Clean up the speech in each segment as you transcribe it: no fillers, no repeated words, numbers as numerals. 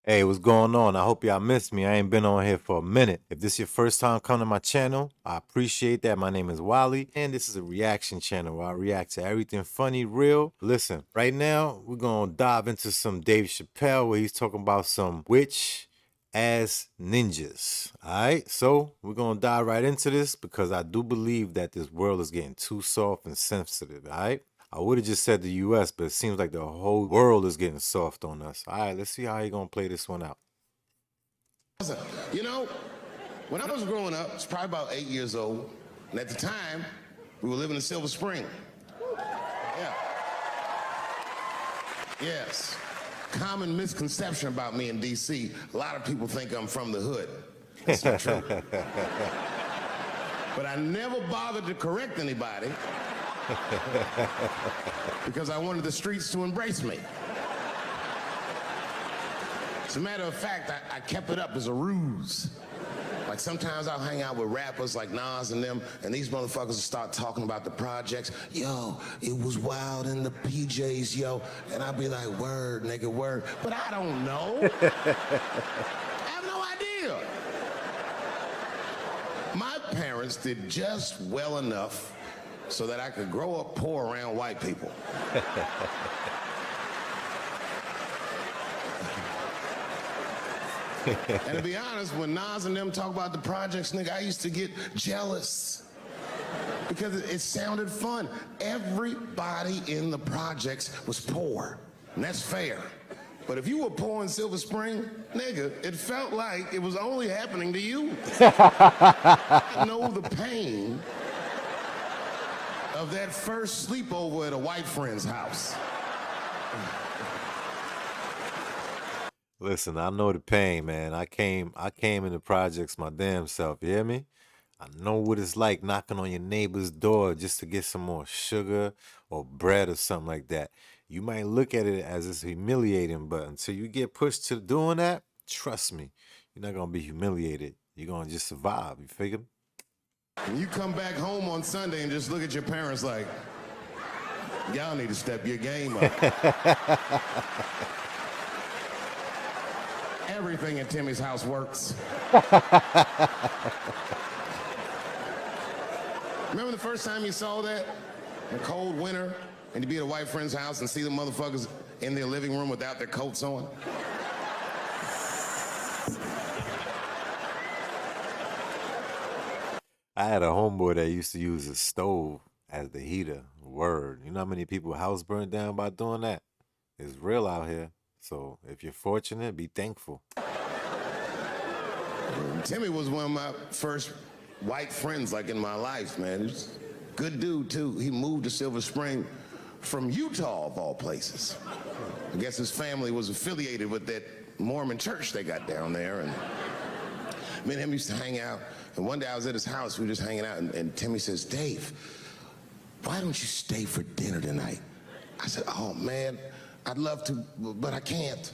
Hey, what's going on? I hope y'all missed me. I ain't been on here for a minute. If this is your first time coming to my channel, I appreciate that. My name is Wally, and this is a reaction channel where I react to everything funny, real. Listen, right now, we're going to dive into some Dave Chappelle where he's talking about some witch ass ninjas. All right, so we're going to dive right into this because I do believe that this world is getting too soft and sensitive. All right. I would have just said the US, but it seems like the whole world is getting soft on us. All right, let's see how he gonna play this one out. You know, when I was growing up, I was probably about 8 years old, and at the time, we were living in Silver Spring. Yeah. Yes. Common misconception about me in D.C. A lot of people think I'm from the hood. That's not true. But I never bothered to correct anybody because I wanted the streets to embrace me. As a matter of fact, I kept it up as a ruse. Like sometimes I'll hang out with rappers like Nas and them, and these motherfuckers will start talking about the projects. Yo, it was wild in the PJs, yo. And I'll be like, word, nigga, word. But I don't know. I have no idea. My parents did just well enough so that I could grow up poor around white people. And to be honest, when Nas and them talk about the projects, nigga, I used to get jealous because it sounded fun. Everybody in the projects was poor, and that's fair. But if you were poor in Silver Spring, nigga, it felt like it was only happening to you. I know the pain of that first sleepover at a white friend's house. Listen, I know the pain, man. I came in the projects my damn self. You hear me? I know what it's like knocking on your neighbor's door just to get some more sugar or bread or something like that. You might look at it as it's humiliating, but until you get pushed to doing that, trust me, you're not gonna be humiliated. You're gonna just survive. You figure? And you come back home on Sunday and just look at your parents like, y'all need to step your game up. Everything in Timmy's house works. Remember the first time you saw that? In a cold winter, and you be at a white friend's house and see the motherfuckers in their living room without their coats on? I had a homeboy that used to use a stove as the heater. Word. You know how many people house burned down by doing that? It's real out here. So if you're fortunate, be thankful. Timmy was one of my first white friends, like, in my life, man. He's a good dude, too. He moved to Silver Spring from Utah, of all places. I guess his family was affiliated with that Mormon church they got down there, and me and him used to hang out. And one day I was at his house, we were just hanging out, and Timmy says, Dave, why don't you stay for dinner tonight? I said, oh, man, I'd love to, but I can't.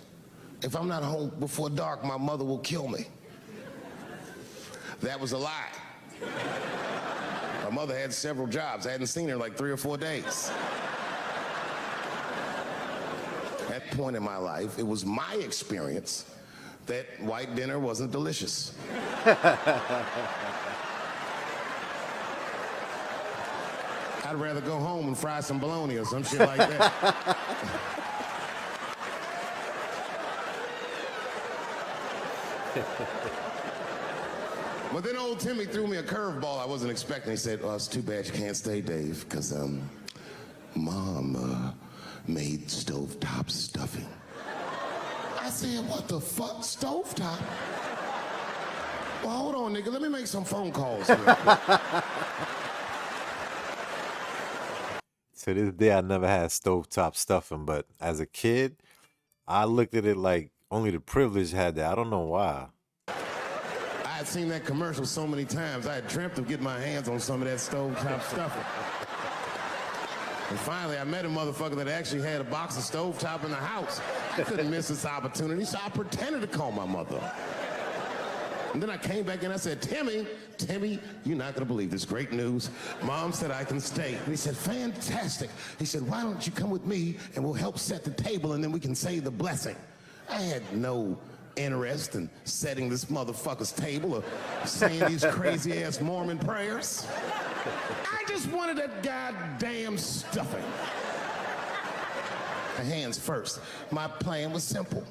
If I'm not home before dark, my mother will kill me. That was a lie. My mother had several jobs. I hadn't seen her in like 3 or 4 days. At that point in my life, it was my experience that white dinner wasn't delicious. I'd rather go home and fry some bologna or some shit like that. But then old Timmy threw me a curveball I wasn't expecting. He said, oh, it's too bad you can't stay, Dave, because Mom made stovetop stuffing. I said, what the fuck, stovetop? Well, hold on, nigga, let me make some phone calls. To this day, I never had stovetop stuffing, but as a kid, I looked at it like only the privileged had that. I don't know why. I had seen that commercial so many times. I had dreamt of getting my hands on some of that stovetop stuffing. And finally, I met a motherfucker that actually had a box of stovetop in the house. I couldn't miss this opportunity, so I pretended to call my mother. And then I came back and I said, Timmy, you're not gonna believe this great news. Mom said I can stay. And he said, fantastic. He said, why don't you come with me and we'll help set the table and then we can say the blessing. I had no interest in setting this motherfucker's table or saying these crazy-ass Mormon prayers. I just wanted that goddamn stuffing. My hands first. My plan was simple.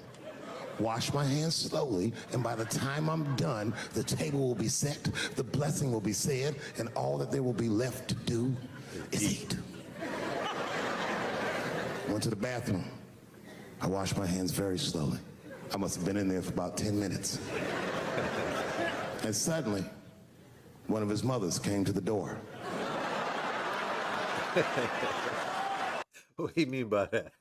Wash my hands slowly, and by the time I'm done, the table will be set, the blessing will be said, and all that there will be left to do is eat. Went to the bathroom. I washed my hands very slowly. I must have been in there for about 10 minutes. And suddenly, one of his mothers came to the door. What do you mean by that?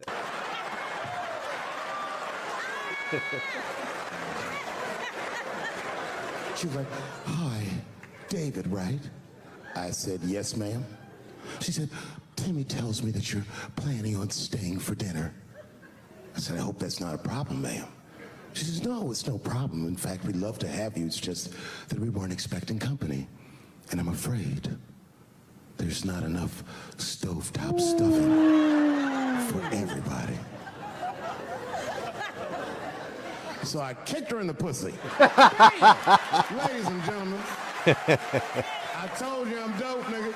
She was like, "Hi, David, right?" I said, "Yes, ma'am." She said, "Timmy tells me that you're planning on staying for dinner." I said, "I hope that's not a problem, ma'am." She says, "No, it's no problem. In fact, we'd love to have you. It's just that we weren't expecting company. And I'm afraid there's not enough stovetop stuffing for everybody." So I kicked her in the pussy. Ladies and gentlemen, I told you I'm dope, nigga.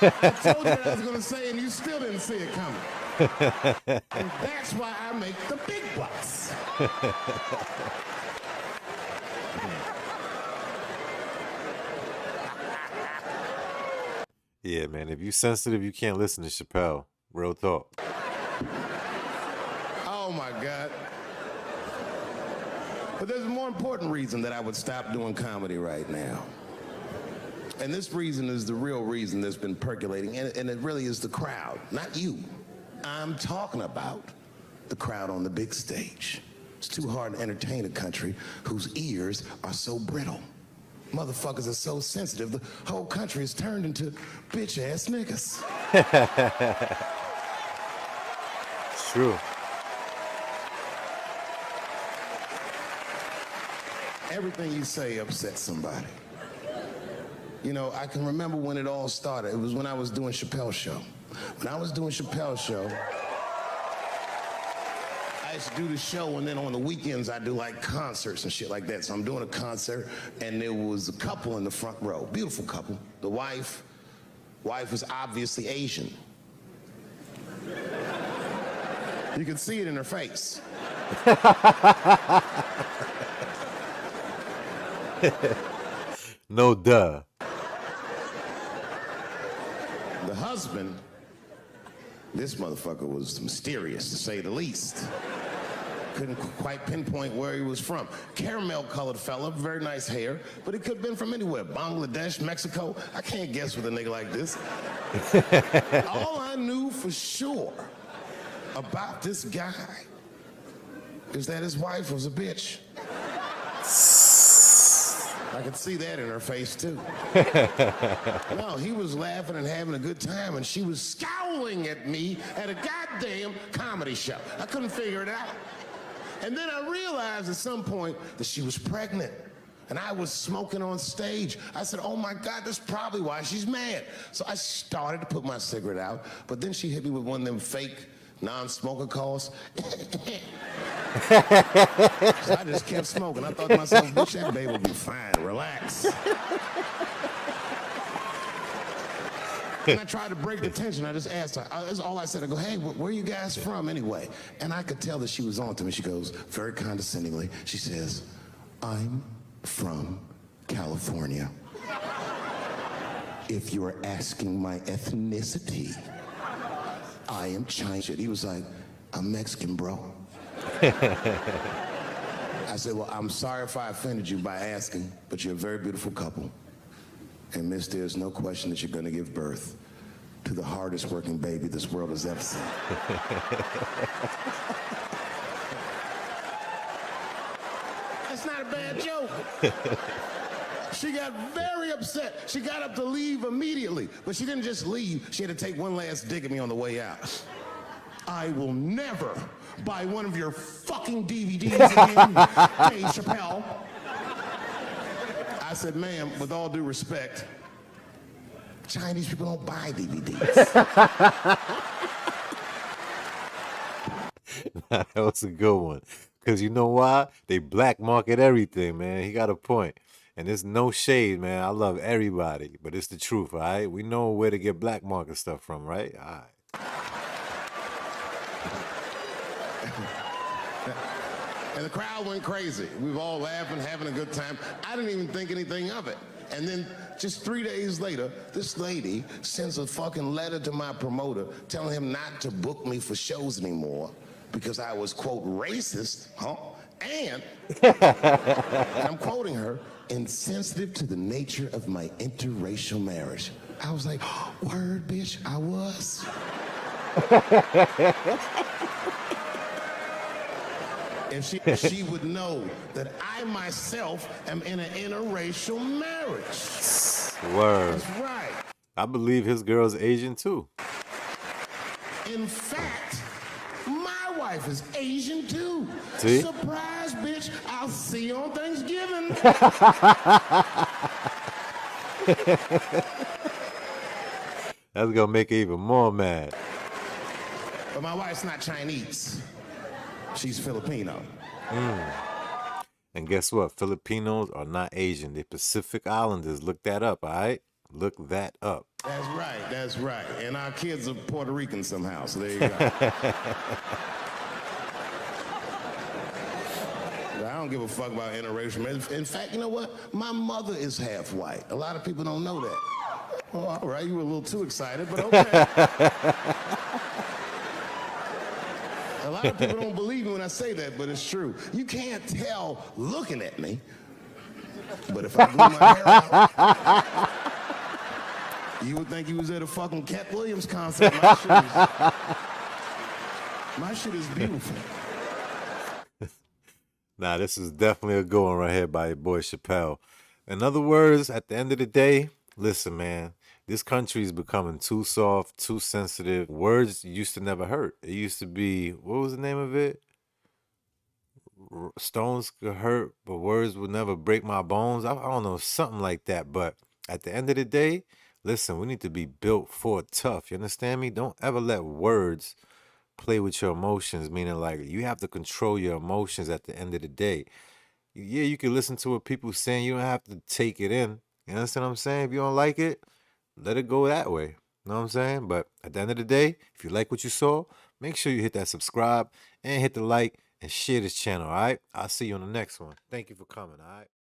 I told you what I was gonna say, and you still didn't see it coming. And that's why I make the big bucks. Yeah, man, if you sensitive, you can't listen to Chappelle. Real talk. Oh my God. But there's a more important reason that I would stop doing comedy right now. And this reason is the real reason that's been percolating, and it really is the crowd, not you. I'm talking about the crowd on the big stage. It's too hard to entertain a country whose ears are so brittle. Motherfuckers are so sensitive, the whole country is turned into bitch-ass niggas. It's true. Everything you say upsets somebody. You know, I can remember when it all started. It was when I was doing Chappelle Show. When I was doing Chappelle Show, I used to do the show, and then on the weekends I do like concerts and shit like that. So I'm doing a concert, and there was a couple in the front row, beautiful couple. The wife was obviously Asian. You could see it in her face. No duh. The husband, this motherfucker was mysterious, to say the least. Couldn't quite pinpoint where he was from. Caramel-colored fella, very nice hair, but he could have been from anywhere. Bangladesh, Mexico. I can't guess with a nigga like this. All I knew for sure about this guy is that his wife was a bitch. I could see that in her face, too. No, he was laughing and having a good time, and she was scowling at me at a goddamn comedy show. I couldn't figure it out. And then I realized at some point that she was pregnant, and I was smoking on stage. I said, "Oh my God, that's probably why she's mad." So I started to put my cigarette out, but then she hit me with one of them fake non-smoker calls. So I just kept smoking. I thought to myself, "Bitch, that baby will be fine. Relax." And I tried to break the tension. I just asked her. That's all I said. I go, "Hey, where are you guys from anyway?" And I could tell that she was on to me. She goes, very condescendingly, she says, "I'm from California. If you are asking my ethnicity, I am Chinese." He was like, "I'm Mexican, bro." I said, "Well, I'm sorry if I offended you by asking, but you're a very beautiful couple. And miss, there's no question that you're going to give birth to the hardest working baby this world has ever seen." That's not a bad joke. She got very upset. She got up to leave immediately, but she didn't just leave. She had to take one last dig at me on the way out. "I will never buy one of your fucking DVDs again, Dave Chappelle." I said, "Ma'am, with all due respect, Chinese people don't buy DVDs." That was a good one. Cause you know why? They black market everything, man. He got a point. And it's no shade, man. I love everybody, but it's the truth, all right? We know where to get black market stuff from, right? All right. And the crowd went crazy. We were all laughing, having a good time. I didn't even think anything of it. And then just 3 days later, this lady sends a fucking letter to my promoter telling him not to book me for shows anymore because I was, quote, racist, and I'm quoting her, insensitive to the nature of my interracial marriage. I was like, word, bitch, I was. If she would know that I myself am in an interracial marriage. Word. That's right. I believe his girl's Asian too. In fact, my wife is Asian too. See? Surprise, bitch. I'll see you on Thanksgiving. That's gonna make her even more mad. But my wife's not Chinese. She's Filipino. And guess what? Filipinos are not Asian. They're Pacific Islanders. Look that up, all right? Look that up. That's right, that's right. And our kids are Puerto Rican somehow, so there you go. I don't give a fuck about interracial marriage. In fact, you know what? My mother is half white. A lot of people don't know that. Oh, all right, you were a little too excited, but okay. A lot of people don't believe me when I say that, but it's true. You can't tell looking at me, but if I blew my hair out, you would think you was at a fucking Cat Williams concert. My shit is beautiful. Nah, this is definitely a good one right here by your boy Chappelle. In other words, at the end of the day, listen, man, this country is becoming too soft, too sensitive. Words used to never hurt. It used to be, what was the name of it? Stones could hurt, but words would never break my bones. I don't know, something like that. But at the end of the day, listen, we need to be built for tough. You understand me? Don't ever let words play with your emotions, meaning like you have to control your emotions at the end of the day. Yeah, you can listen to what people saying. You don't have to take it in. You understand what I'm saying? If you don't like it, let it go that way. You know what I'm saying? But at the end of the day, if you like what you saw, make sure you hit that subscribe and hit the like and share this channel, all right? I'll see you on the next one. Thank you for coming, all right?